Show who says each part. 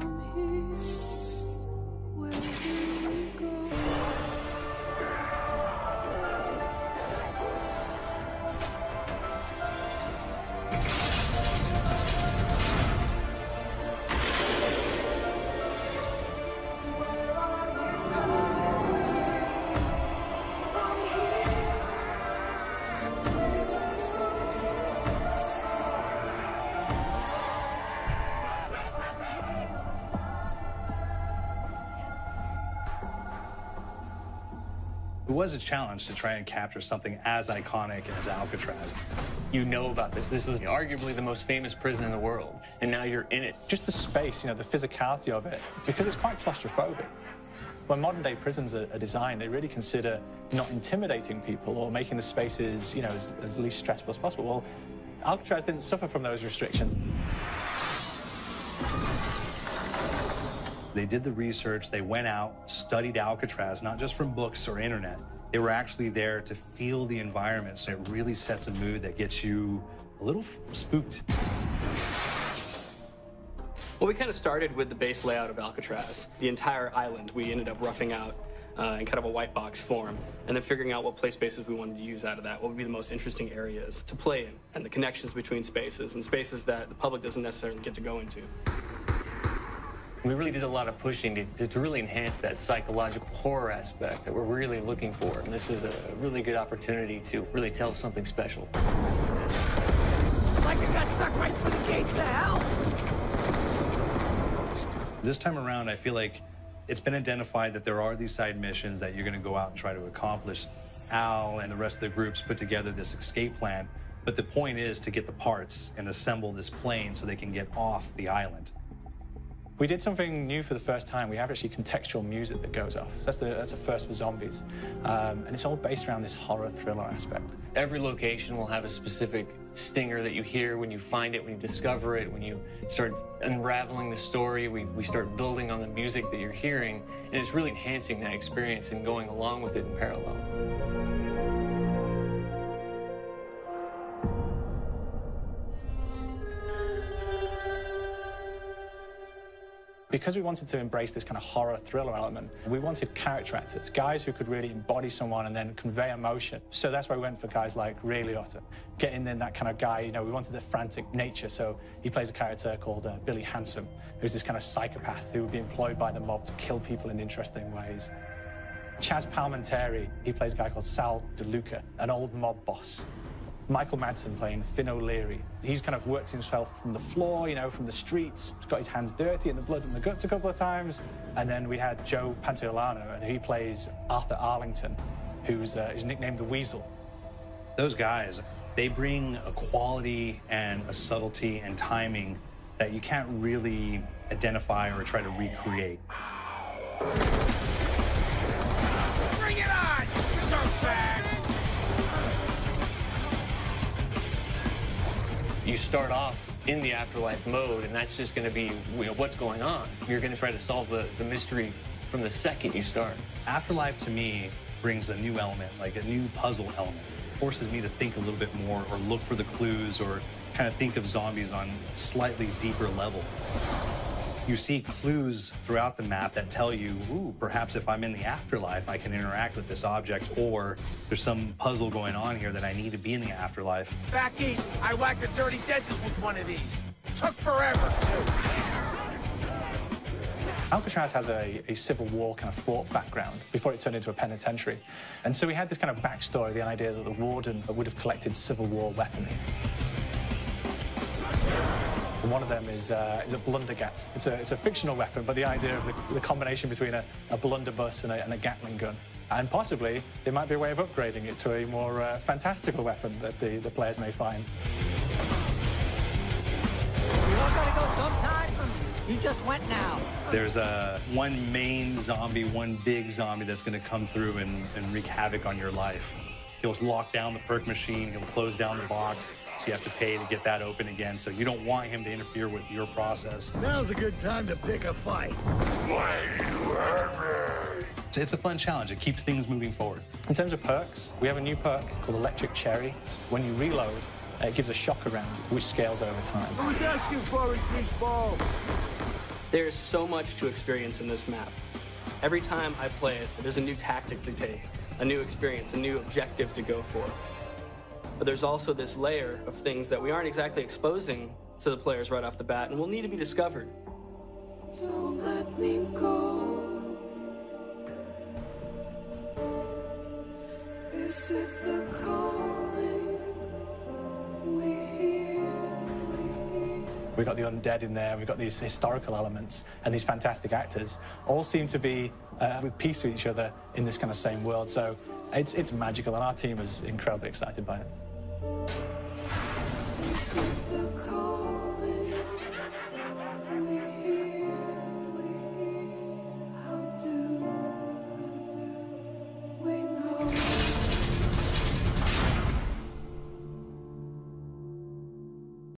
Speaker 1: from here? Where do we go?
Speaker 2: It was a challenge to try and capture something as iconic as Alcatraz.
Speaker 3: You know about this. This is arguably the most famous prison in the world, and now you're in it.
Speaker 4: Just the space, the physicality of it, because it's quite claustrophobic. When modern-day prisons are designed, they really consider not intimidating people or making the spaces, as least stressful as possible. Well, Alcatraz didn't suffer from those restrictions.
Speaker 2: They did the research, they went out, studied Alcatraz, not just from books or internet. They were actually there to feel the environment, so it really sets a mood that gets you a little spooked.
Speaker 5: Well, we kind of started with the base layout of Alcatraz. The entire island we ended up roughing out in kind of a white box form, and then figuring out what play spaces we wanted to use out of that, what would be the most interesting areas to play in, and the connections between spaces, and spaces that the public doesn't necessarily get to go into.
Speaker 3: We really did a lot of pushing to really enhance that psychological horror aspect that we're really looking for. And this is a really good opportunity to really tell something special.
Speaker 6: Like I got stuck right through the gates to hell!
Speaker 2: This time around, I feel like it's been identified that there are these side missions that you're going to go out and try to accomplish. Al and the rest of the groups put together this escape plan, but the point is to get the parts and assemble this plane so they can get off the island.
Speaker 4: We did something new for the first time. We have actually contextual music that goes off. So that's a first for zombies. And it's all based around this horror thriller aspect.
Speaker 3: Every location will have a specific stinger that you hear when you find it, when you discover it, when you start unraveling the story. We start building on the music that you're hearing, and it's really enhancing that experience and going along with it in parallel.
Speaker 4: Because we wanted to embrace this kind of horror thriller element, we wanted character actors, guys who could really embody someone and then convey emotion. So that's why we went for guys like Ray Liotta. Getting in that kind of guy, we wanted a frantic nature, so he plays a character called Billy Handsome, who's this kind of psychopath who would be employed by the mob to kill people in interesting ways. Chaz Palminteri, he plays a guy called Sal DeLuca, an old mob boss. Michael Madsen playing Finn O'Leary. He's kind of worked himself from the floor, from the streets. He's got his hands dirty in the blood and the guts a couple of times. And then we had Joe Pantoliano, and he plays Arthur Arlington, who's nicknamed the Weasel.
Speaker 2: Those guys, they bring a quality and a subtlety and timing that you can't really identify or try to recreate.
Speaker 6: Bring it on! Dirtbags!
Speaker 3: You start off in the afterlife mode, and that's just going to be what's going on. You're going to try to solve the mystery from the second you start.
Speaker 2: Afterlife, to me, brings a new element, like a new puzzle element. It forces me to think a little bit more or look for the clues or kind of think of zombies on a slightly deeper level. You see clues throughout the map that tell you, ooh, perhaps if I'm in the afterlife, I can interact with this object, or there's some puzzle going on here that I need to be in the afterlife.
Speaker 6: Back east, I whacked a dirty dentist with one of these. Took forever,
Speaker 4: Alcatraz has a Civil War kind of fort background before it turned into a penitentiary. And so we had this kind of backstory, the idea that the warden would have collected Civil War weaponry. And one of them is a blundergat. It's a fictional weapon, but the idea of the combination between a blunderbuss and a Gatling gun. And possibly, there might be a way of upgrading it to a more fantastical weapon that the players may find.
Speaker 6: You all gotta go sometime? You just went now.
Speaker 2: There's one main zombie, one big zombie that's going to come through and wreak havoc on your life. He'll lock down the perk machine, he'll close down the box, so you have to pay to get that open again, so you don't want him to interfere with your process.
Speaker 6: Now's a good time to pick a fight. Why do you hurt me?
Speaker 2: It's a fun challenge. It keeps things moving forward.
Speaker 4: In terms of perks, we have a new perk called Electric Cherry. When you reload, it gives a shock around, which scales over time.
Speaker 6: Who's asking for it, greaseball?
Speaker 5: There's so much to experience in this map. Every time I play it, there's a new tactic to take, a new experience, a new objective to go for. But there's also this layer of things that we aren't exactly exposing to the players right off the bat and will need to be discovered.
Speaker 1: Don't let me go. Is it the calling we hear?
Speaker 4: We've got the undead in there, we've got these historical elements, and these fantastic actors all seem to be with peace with each other in this kind of same world. So it's magical, and our team is incredibly excited by it.
Speaker 1: Is it the